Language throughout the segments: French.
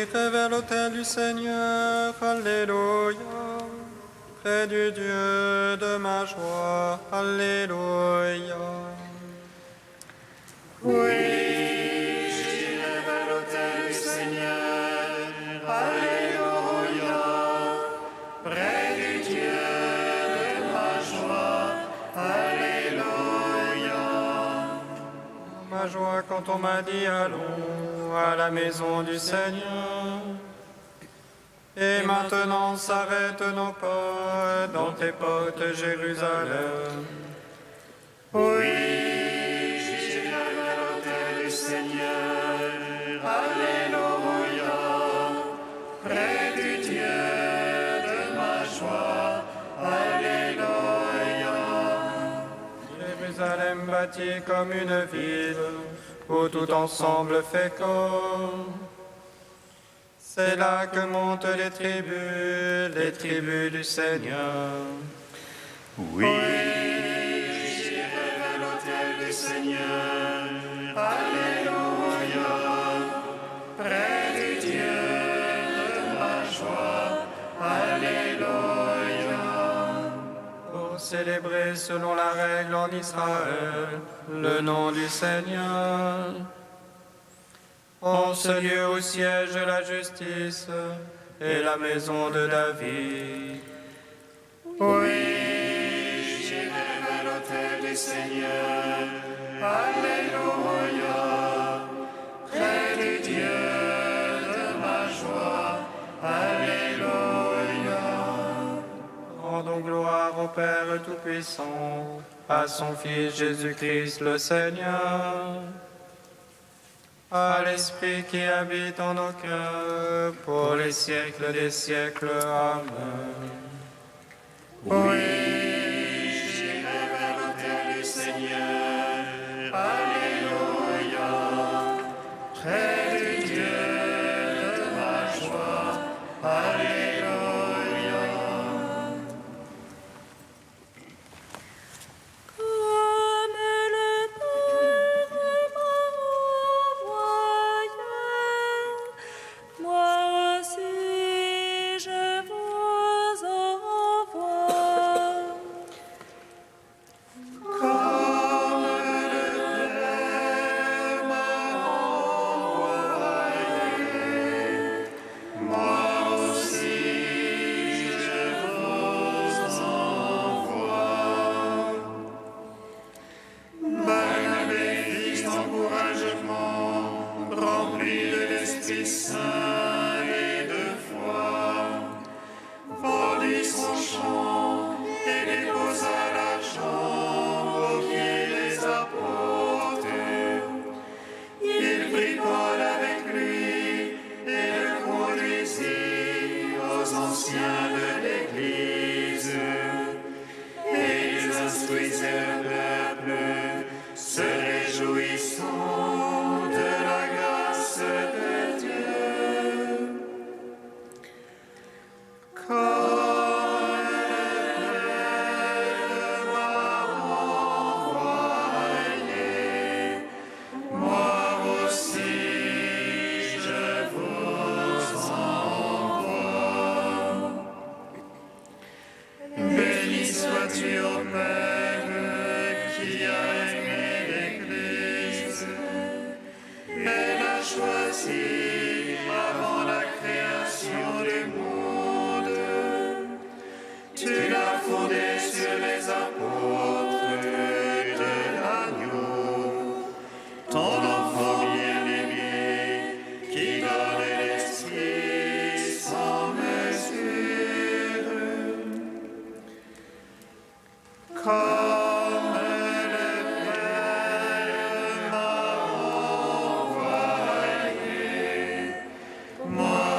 j'irai vers l'autel du Seigneur, alléluia. Près du Dieu de ma joie, alléluia. Oui, j'irai vers l'autel du Seigneur, alléluia. Près du Dieu de ma joie, alléluia. Ma joie quand on m'a dit allons à la maison du Seigneur. Et maintenant s'arrêtent nos pas dans tes portes, Jérusalem. Oui, j'irai vers l'autel du Seigneur, alléluia. Près du Dieu de ma joie, alléluia. Jérusalem bâtie comme une ville, où tout ensemble fait corps. C'est là que montent les tribus du Seigneur. Oui, j'irai vers l'autel du Seigneur, alléluia. Près du Dieu de ma joie, alléluia. Pour célébrer selon la règle en Israël le nom du Seigneur. En ce lieu où siège la justice et la maison de David. Oui, j'irai vers l'autel du Seigneur, alléluia. Près du Dieu de ma joie, alléluia. Rendons gloire au Père Tout-Puissant, à son Fils Jésus-Christ le Seigneur, à l'Esprit qui habite en nos cœurs, pour les siècles des siècles. Amen. Oui, j'irai vers l'autel du Seigneur, alléluia. Près du Dieu de ma joie, alléluia. Comme le Père m'a envoyé, moi aussi je vous envoie. Comme le Père m'a envoyé, moi aussi je vous envoie. Bénéfice d'encouragement, rempli de l'Esprit Saint et de foi, vendit son champ et déposa l'argent aux pieds des apôtres. Il prit Paul avec lui et le conduisit aux anciens de l'Église. Et ils instruisaient le peuple, se réjouissant de la grâce de Dieu. Comme le Père m'a envoyé, moi aussi je vous envoie. Béni sois-tu, ô Père, qui a aimé l'Église. Elle a choisi avant la création du monde. Tu l'as fondée sur les apôtres de l'agneau, ton enfant bien-aimé, qui donne l'esprit sans mesure. Comme le Père m'a envoyé, moi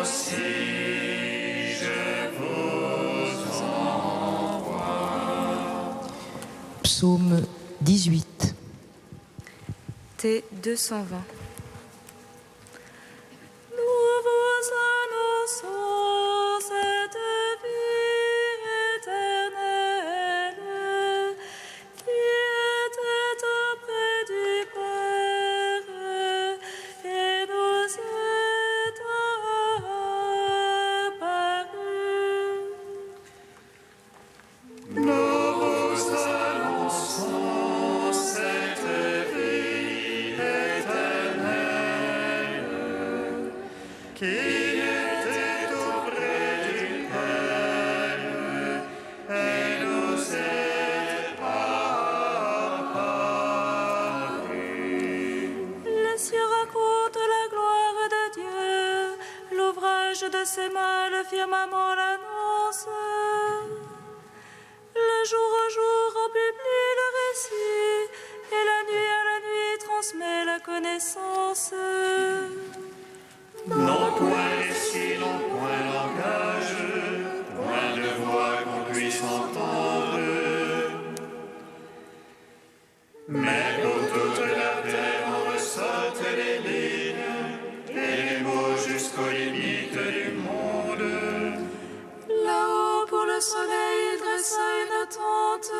aussi je vous envoie. Psaume 18. T 220. Nous vous annonçons cette vie éternelle qui était auprès du Père et nous est qui était auprès du Père et nous est apparu. Les cieux racontent la gloire de Dieu, l'ouvrage de ses mains, le firmament l'annonce. Le jour au jour en publie le récit, et la nuit à la nuit transmet la connaissance. Non point récit, non point langage, point de voix qu'on puisse entendre. Mais pour toute la terre on ressorte les lignes, et les mots jusqu'aux limites du monde. Là-haut, pour le soleil, il dressa une tente,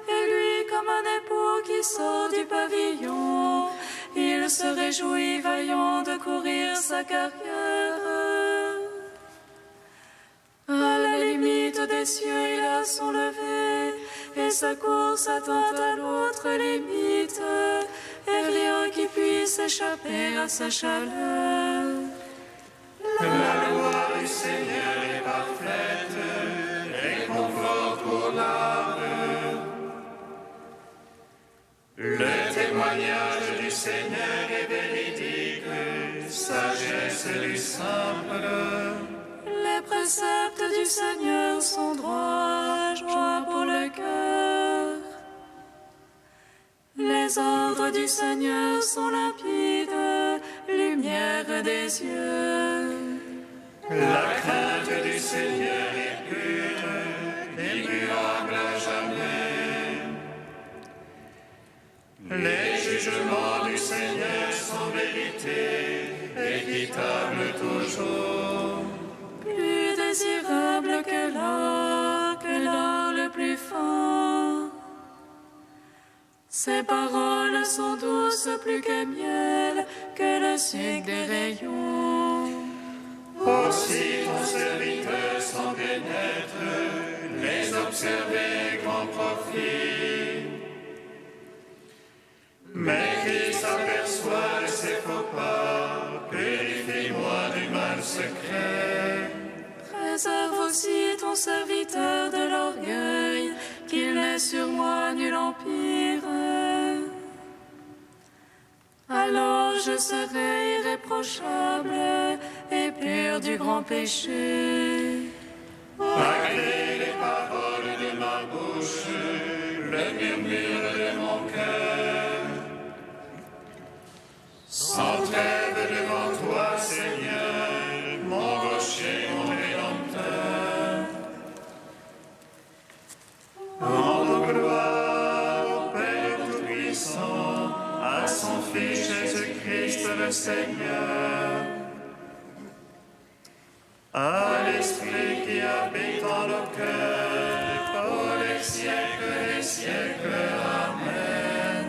et lui, comme un époux qui sort du pavillon, il se réjouit, vaillant de courir sa carrière. À la limite des cieux, il a son lever, et sa course atteint à l'autre limite, et rien qui puisse échapper à sa chaleur. La loi du Seigneur est parfaite, et confort pour l'âme. Le témoignage du Seigneur est véridique, sagesse du simple. Les préceptes du Seigneur sont droits, joie pour le cœur. Les ordres du Seigneur sont limpides, lumière des yeux. La crainte du Seigneur est pure, immuable à jamais. Les jugements du Seigneur sont vérité, équitables toujours. Plus désirable que l'or le plus fin. Ses paroles sont douces plus que miel, que le sucre des rayons. Aussi ton serviteur s'en pénètre, les observer grand profit. Mais Christ s'aperçoit de ses faux pas, purifie-moi du mal secret. Préserve aussi ton serviteur de l'orgueil, qu'il n'ait sur moi nul empire. Alors je serai irréprochable et pur du grand péché. Agrée les paroles de ma bouche, le murmure de mon cœur. Sans trêve devant toi, Seigneur, mon rocher, mon rédempteur. Rends gloire au Père Tout-Puissant, à son Fils Jésus-Christ le Seigneur, à l'Esprit qui habite en nos cœurs, pour les siècles des siècles. Amen.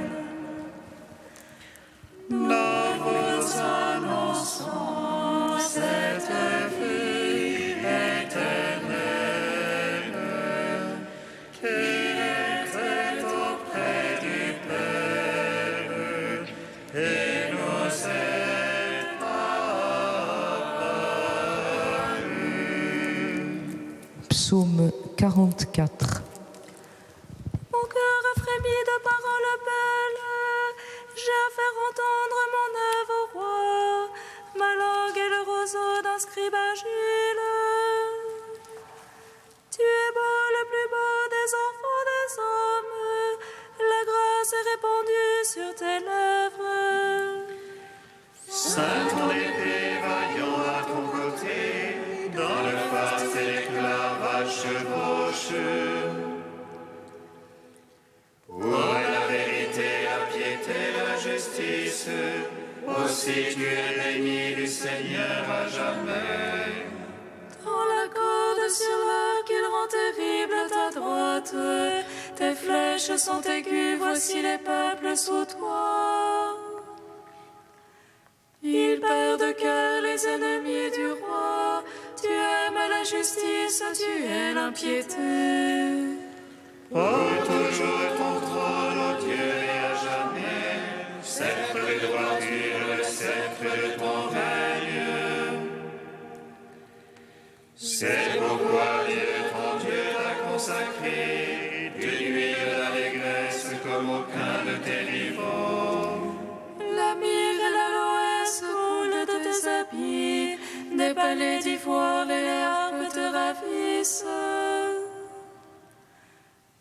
Nous vous annonçons cette vie éternelle qui était auprès du Père et nous est apparue. Psaume 44. Mon cœur a frémi de paroles belles, j'ai à faire entendre mon œuvre au roi. Ma langue est le roseau d'un scribe agile. Tu es beau, le plus beau des enfants des hommes. La grâce est répandue sur tes lèvres. Saint ton épée vaillant à ton côté, dans le faste éclat va chevauche. Pour la vérité, la piété, la justice, aussi tu es béni du Seigneur à jamais. Dans la corde sur l'arc, il rend terrible ta droite. Tes flèches sont aiguës, voici les peuples sous toi. Il perd de cœur les ennemis du roi. Tu aimes la justice, tu es l'impiété. Pour toujours ton trône, ô Dieu, et à jamais, sceptre de droiture, le sceptre de ton règne. paix, d'une nuire d'allégresse comme aucun de tes rivaux. La myrrhe et l'aloès coulent de tes habits, des palais d'ivoire et les harpes te ravissent.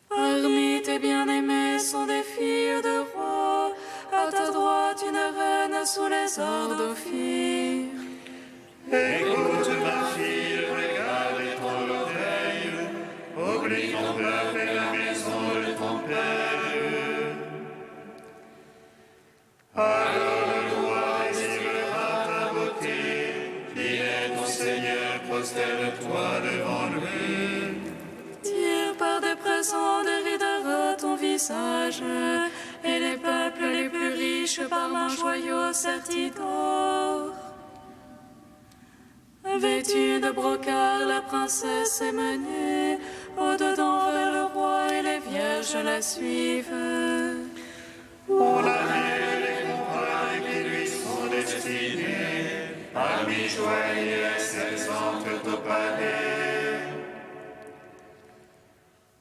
Parmi tes bien-aimés sont des filles de rois, à ta droite une reine sous les ordres d'Ophir. Écoute ma fille, regarde et ton l'oreille, oublie ton peuple et la maison de ton père. Alors le roi exilera ta beauté, il est ton Seigneur, prosterne-toi devant lui. Tire par des présents déridera ton visage, et les peuples les plus riches par un joyau serti d'or. Vêtue de brocart, la princesse est menée, au-dedans vers le roi et les vierges la suivent. On la met les compagnes qui lui sont destinées, parmi joie et liesse, elles entrent au palais.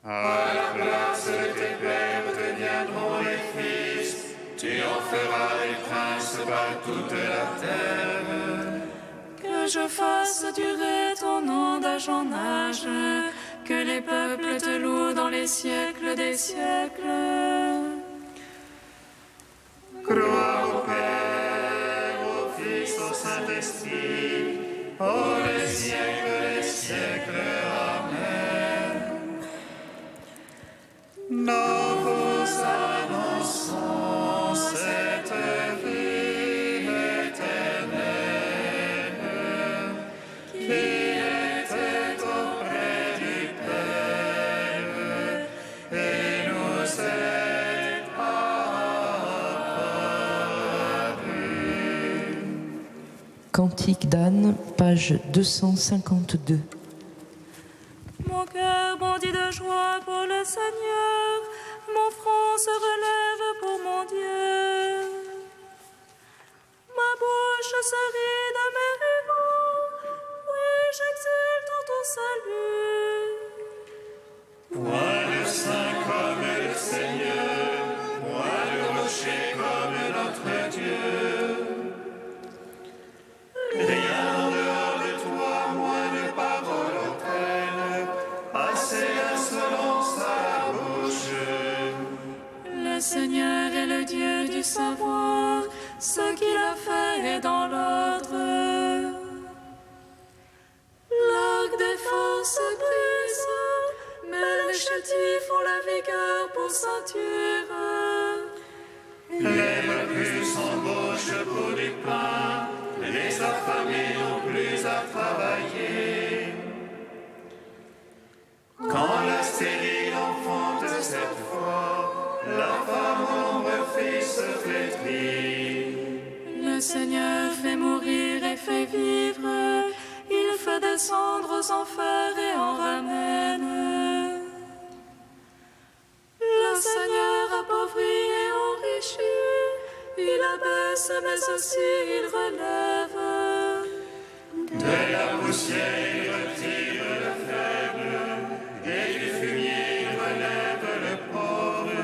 À la place de tes pères deviendront les fils, tu en feras des princes par toute la terre. Que je fasse durer ton nom d'âge en âge, que les peuples te louent dans les siècles des siècles. Crois au Père, au Fils, au Saint-Esprit, ô les siècles, Amen. Nous vous annonçons cette vie éternelle qui était auprès du Père et nous est apparue. Cantique d'Anne, page 252. Mon cœur bondit de joie pour le Seigneur, mon front se relève pour mon Dieu. Ma bouche se rit de mes rivaux, oui, j'exulte en ton salut. Point de saint comme le Seigneur, point de rocher comme notre Dieu. Rien en dehors de toi, moins de paroles hautaines, assez d'insolence à la bouche. Le Seigneur est le Dieu du savoir, ce qu'il a fait est dans l'ordre. L'arc des forces brise, mais les chétifs ont la vigueur pour ceinture. Les reclus s'embauchent pour du pain, les affamés n'ont plus à travailler. Quand la stérile enfante cette fois, la femme au nombre fils flétrit. Le Seigneur fait mourir et fait vivre, il fait descendre aux enfers et en ramène. Le Seigneur appauvrit et enrichit, il abaisse mais aussi il relève. De la poussière il retire le faible, et du fumier il relève le pauvre.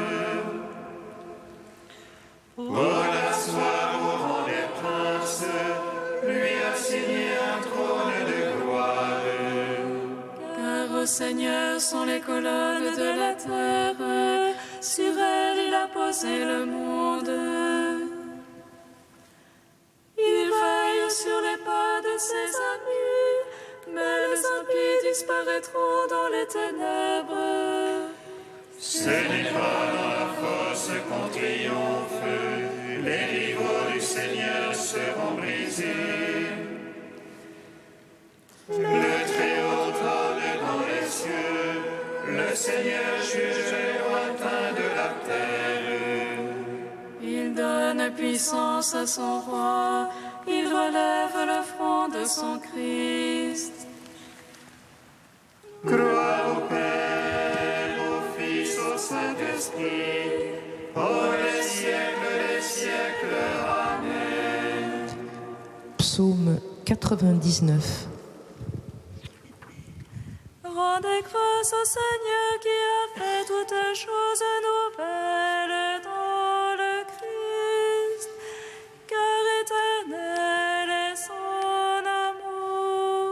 Pour l'asseoir au rang des princes, lui a signé un trône de gloire. Car au Seigneur sont les colonnes de la terre, sur elle il a posé le monde. Il veille sur les pas de ses amis, mais les impies disparaîtront dans les ténèbres. Ce n'est pas dans la fosse qu'on triomphe, les rivaux du Seigneur seront brisés. Le Très-Haut trône dans les cieux, le Seigneur juge les lointains de la terre. Il donne puissance à son roi, il relève le front de son Christ. Crois au Père, au Fils, au Saint-Esprit, pour les siècles, Amen. Psaume 99. Rendez Rendez grâce au Seigneur qui a fait toutes choses nouvelles dans le Christ, car éternel est son amour.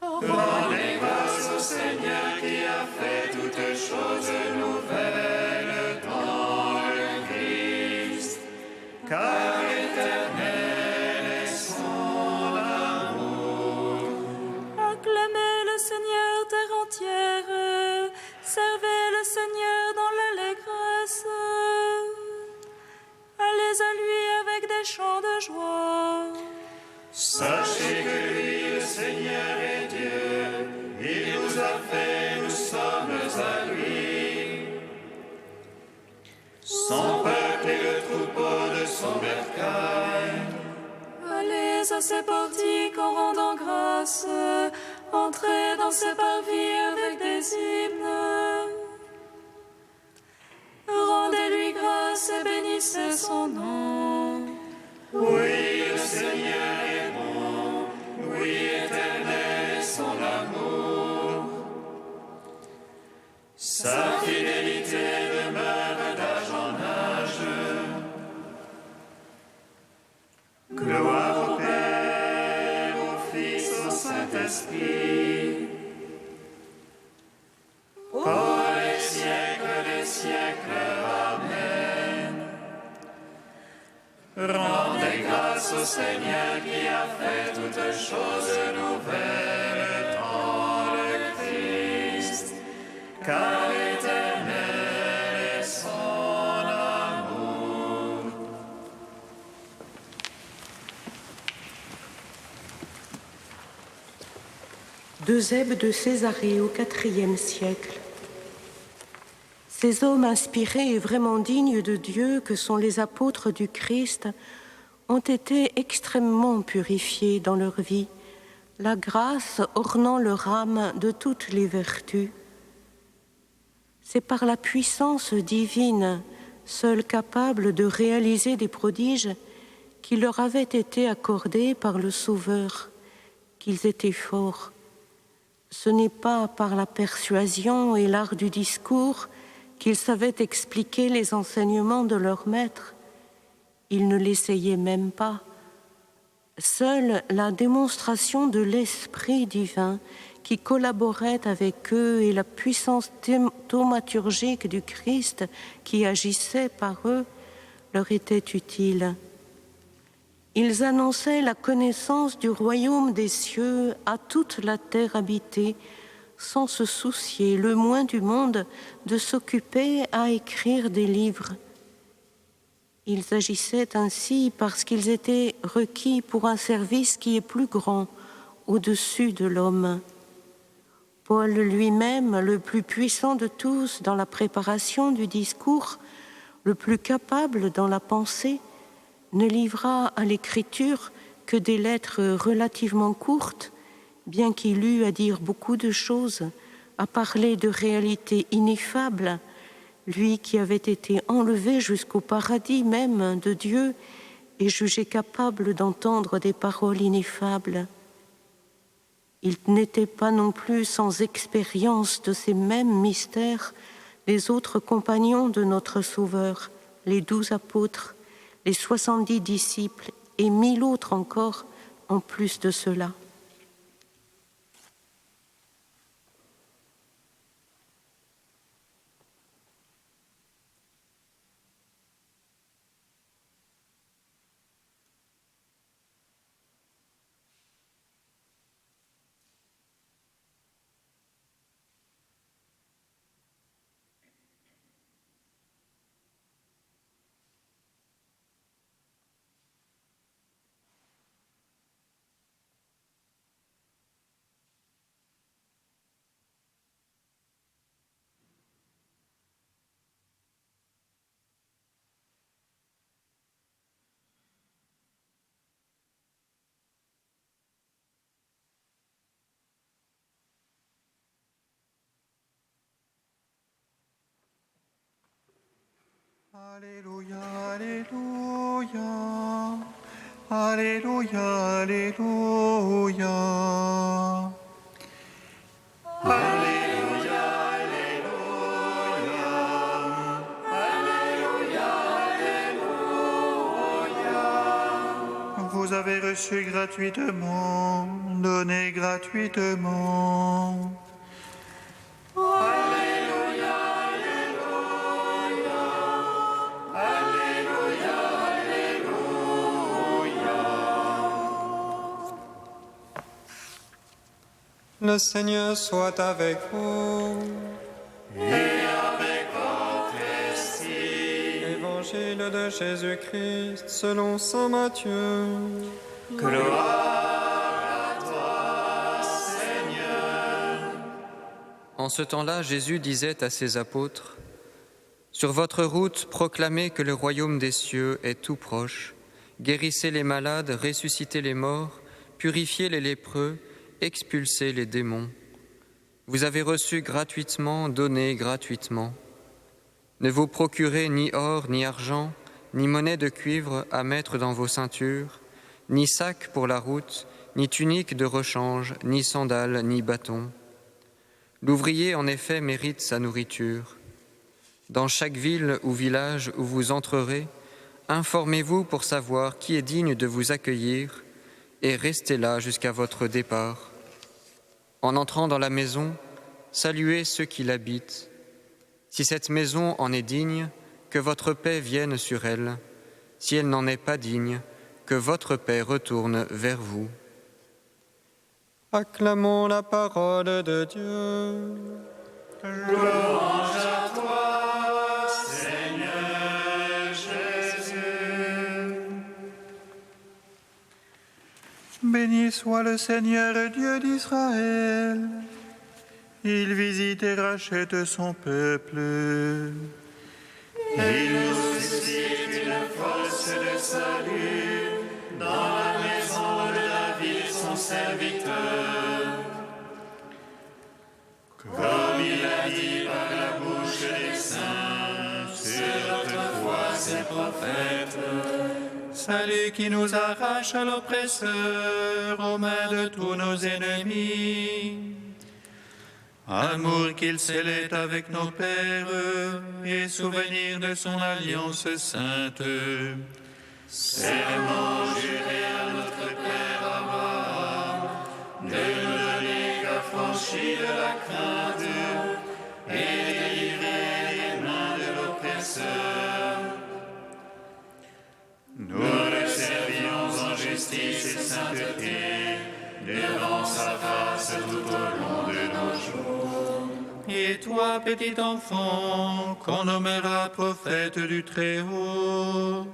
Rendez grâce au Seigneur qui a fait toutes choses nouvelles dans le Christ, car éternel est son amour. Acclamez le Seigneur terre entière, servez le Seigneur dans l'allégresse. Allez à lui avec des chants de joie. Sachez que lui, le Seigneur, est Dieu. Il nous a fait, nous sommes à lui. Son peuple est le troupeau de son bercail. Allez à ses portiques en rendant grâce. Entrez dans ses parvis avec des hymnes. Rendez-lui grâce et bénissez son nom. Oui, le Seigneur est bon. Oui, éternel est son amour. Sa fidélité demeure d'âge en âge. Gloire au Père, au Fils, au Saint-Esprit. Pour les siècles des siècles. Amen. Rendez grâce au Seigneur qui a fait toutes choses nouvelles dans le Christ, car éternel est son amour. Eusèbe de Césarée au IVe siècle. Ces hommes inspirés et vraiment dignes de Dieu que sont les apôtres du Christ ont été extrêmement purifiés dans leur vie, la grâce ornant leur âme de toutes les vertus. C'est par la puissance divine, seule capable de réaliser des prodiges, qui leur avaient été accordés par le Sauveur, qu'ils étaient forts. Ce n'est pas par la persuasion et l'art du discours qu'ils savaient expliquer les enseignements de leur maître. Ils ne l'essayaient même pas. Seule la démonstration de l'Esprit divin qui collaborait avec eux et la puissance thaumaturgique du Christ qui agissait par eux leur était utile. Ils annonçaient la connaissance du royaume des cieux à toute la terre habitée, sans se soucier le moins du monde de s'occuper à écrire des livres. Ils agissaient ainsi parce qu'ils étaient requis pour un service qui est plus grand, au-dessus de l'homme. Paul lui-même, le plus puissant de tous dans la préparation du discours, le plus capable dans la pensée, ne livra à l'écriture que des lettres relativement courtes, bien qu'il eût à dire beaucoup de choses, à parler de réalités ineffables, lui qui avait été enlevé jusqu'au paradis même de Dieu et jugé capable d'entendre des paroles ineffables. Il n'était pas non plus sans expérience de ces mêmes mystères les autres compagnons de notre Sauveur, les 12 apôtres, les 70 disciples et 1000 autres encore en plus de cela. Alléluia, Alléluia, Alléluia, Alléluia. vous avez reçu gratuitement, donnez gratuitement. Alléluia, Alléluia, Alléluia, Alléluia. Le Seigneur soit avec vous. Et avec votre esprit. Évangile de Jésus-Christ selon saint Matthieu. Gloire à toi, Seigneur. En ce temps-là, Jésus disait à ses apôtres, « Sur votre route, proclamez que le royaume des cieux est tout proche. Guérissez les malades, ressuscitez les morts, purifiez les lépreux, expulsez les démons. Vous avez reçu gratuitement, donnez gratuitement. Ne vous procurez ni or, ni argent, ni monnaie de cuivre à mettre dans vos ceintures, ni sac pour la route, ni tunique de rechange, ni sandales, ni bâton. L'ouvrier, en effet, mérite sa nourriture. Dans chaque ville ou village où vous entrerez, informez-vous pour savoir qui est digne de vous accueillir et restez là jusqu'à votre départ. En entrant dans la maison, saluez ceux qui l'habitent. Si cette maison en est digne, que votre paix vienne sur elle. Si elle n'en est pas digne, que votre paix retourne vers vous. » Acclamons la parole de Dieu. Louange à toi, Seigneur Jésus. Béni soit le Seigneur Dieu d'Israël. Il visite et rachète son peuple. Il nous suscite une force de salut dans la maison de David, son serviteur. Comme il a dit par la bouche des saints, sur notre foi ses prophètes. Salut qui nous arrache à l'oppresseur, aux mains de tous nos ennemis. Amour qu'il scellait avec nos pères, et souvenir de son alliance sainte. Serment juré à notre Père Abraham, de nous donner qu'affranchis de la crainte, et délivrer des mains de l'oppresseur. Nous le servions en justice et sainteté, devant sa face tout au long de nos jours. Et toi, petit enfant, qu'on nommera prophète du Très-Haut,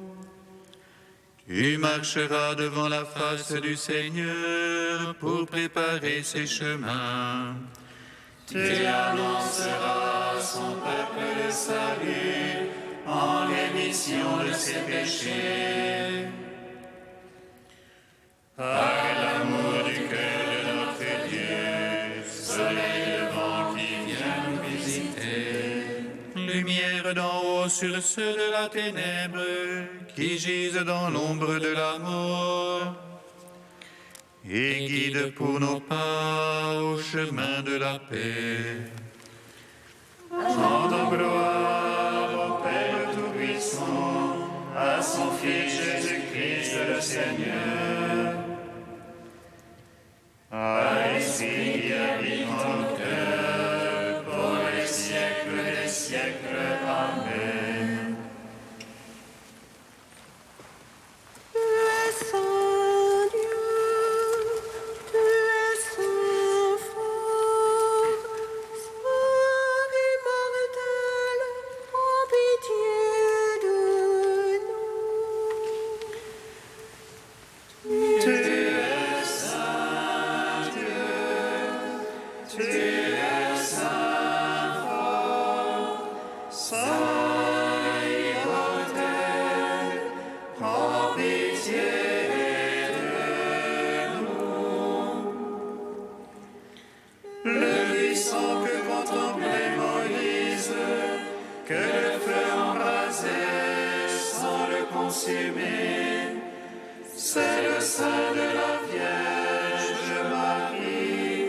tu marcheras devant la face du Seigneur pour préparer ses chemins. Tu annonceras à son peuple le salut en rémission de ses péchés. Par l'amour du cœur de notre Dieu, soleil levant qui vient nous visiter, lumière d'en haut sur ceux de la ténèbre qui gisent dans l'ombre de la mort, et guide pour nos pas au chemin de la paix. Rendons gloire au Père Tout-Puissant, à son Fils Jésus-Christ le Seigneur, à l'Esprit qui habite en nos cœurs, pour les siècles des siècles. Amen. Tu es saint Dieu, tu es saint fort, saint immortel, en pitié de nous. Tu es saint Dieu, tu es saint fort, saint immortel, prends pitié de nous. Le buisson que contemplait Moïse, que le feu embrasait sans le consumer, c'est le sein de la Vierge Marie,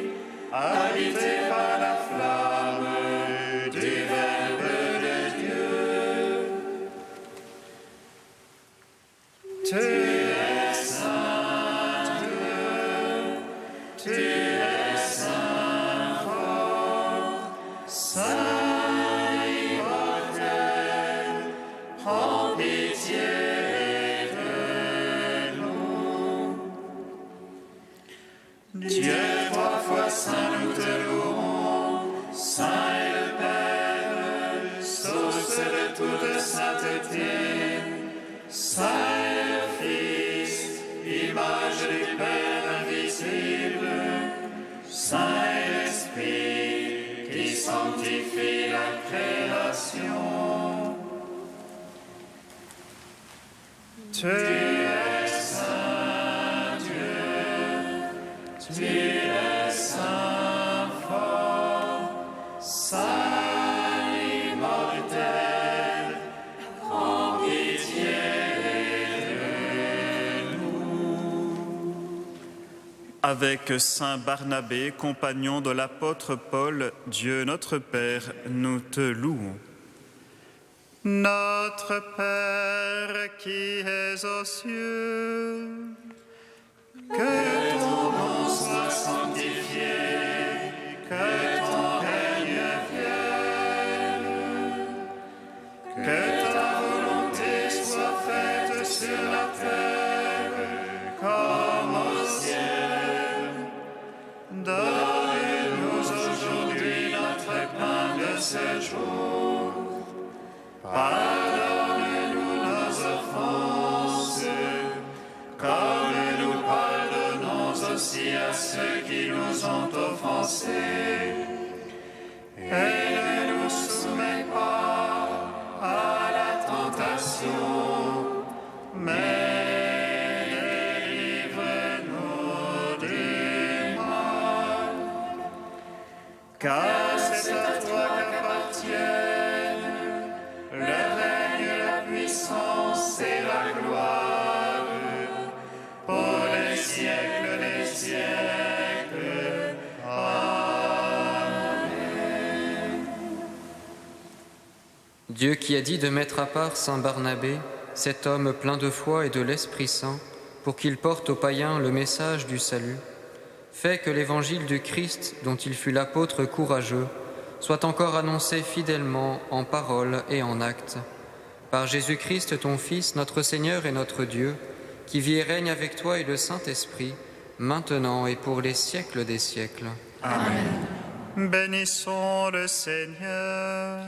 habité par la flamme du Verbe de Dieu. source de toute sainteté, Saint et le Fils, image du Père invisible, Saint et l'Esprit, qui sanctifie la création. Tu es Saint Dieu, tu es Saint fort, Saint immortel, prends pitié de nous. Avec Saint Barnabé, compagnon de l'apôtre Paul, Dieu notre Père, nous te louons. Notre Père qui es aux cieux, que ton nom soit sanctifié, que ton règne vienne, que ta volonté soit faite sur la terre comme au ciel. Donne-nous aujourd'hui notre pain de ce jour. Pardonne-nous nos offenses, comme nous pardonnons aussi à ceux qui nous ont offensés. Et ne nous soumets pas à la tentation, mais délivre-nous du mal. Car c'est à toi qu'appartiennent le règne, la puissance et la gloire, pour les siècles des siècles. Amen. Dieu qui a dit de mettre à part Saint Barnabé, cet homme plein de foi et de l'Esprit Saint, pour qu'il porte aux païens le message du salut, fait que l'évangile du Christ, dont il fut l'apôtre courageux, soit encore annoncé fidèlement en parole et en acte. Par Jésus-Christ, ton Fils, notre Seigneur et notre Dieu, qui vit et règne avec toi et le Saint-Esprit, maintenant et pour les siècles des siècles. Amen. Bénissons le Seigneur.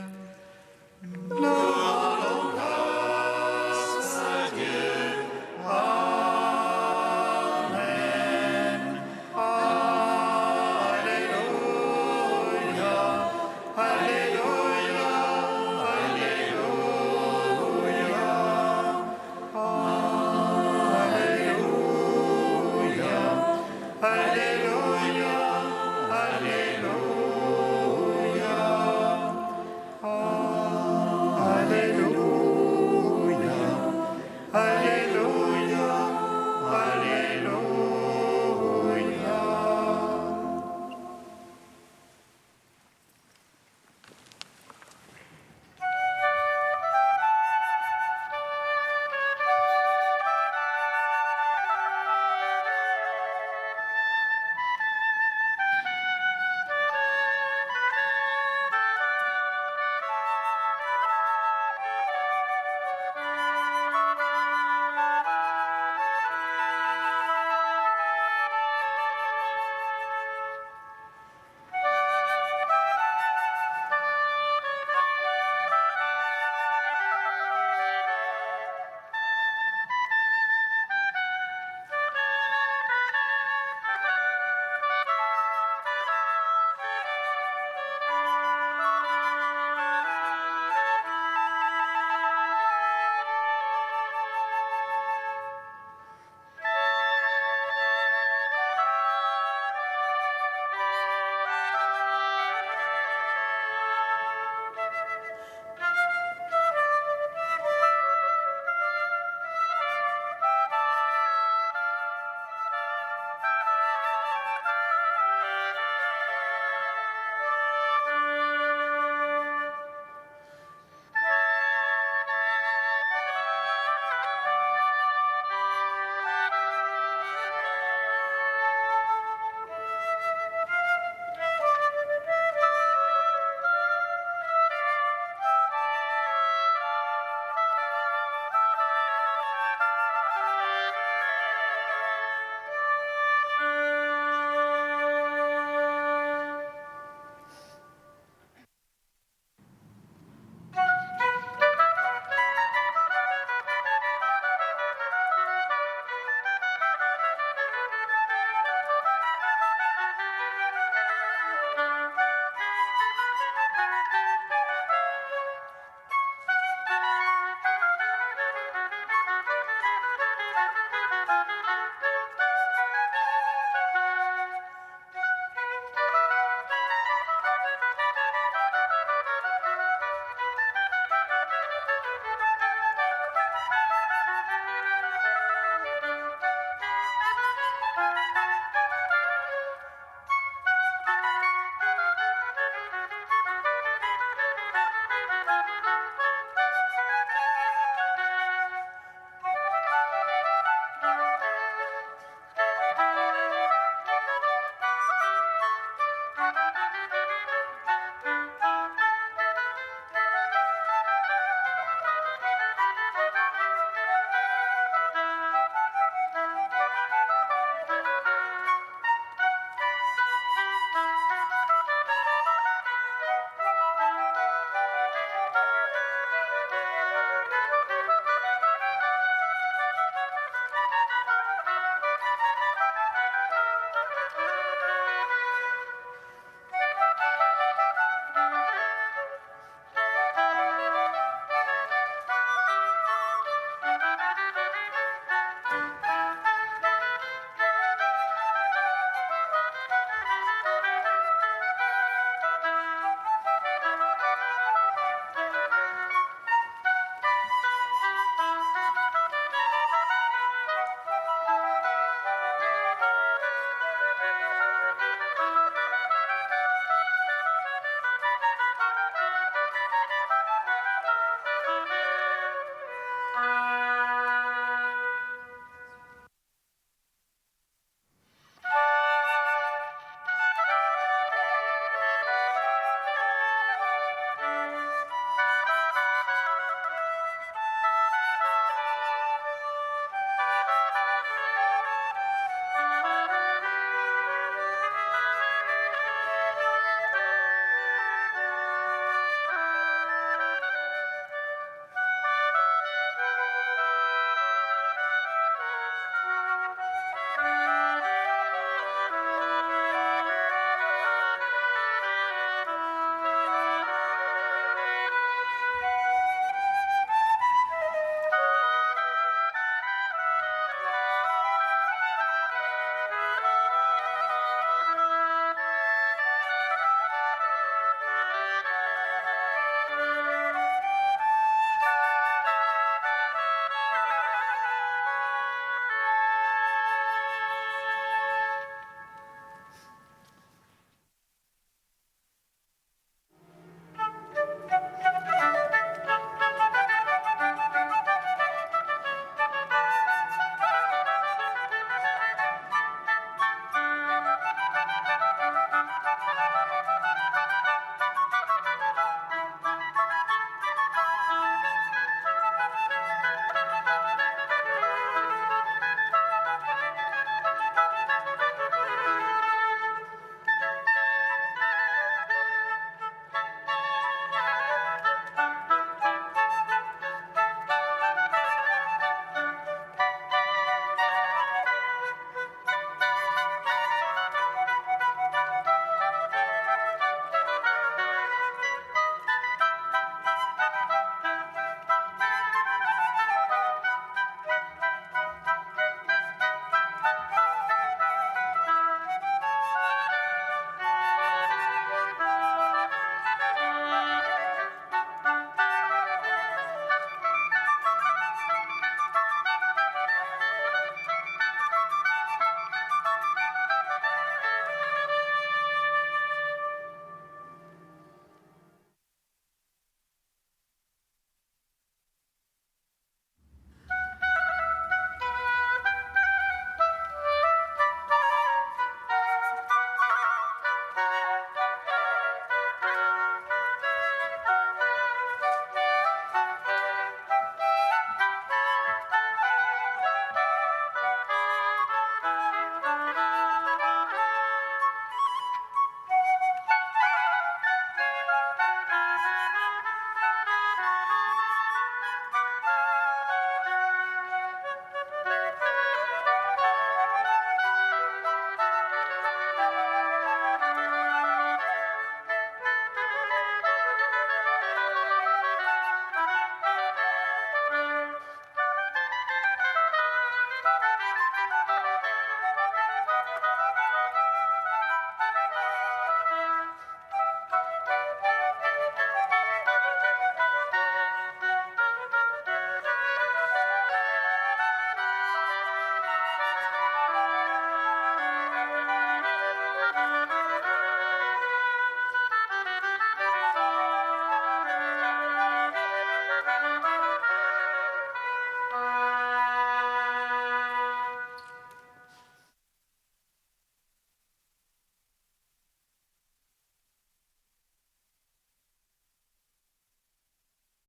Nous rendons grâce à Dieu. Amen. Alléluia. Alléluia. Alléluia. Alléluia. Alléluia. Alléluia.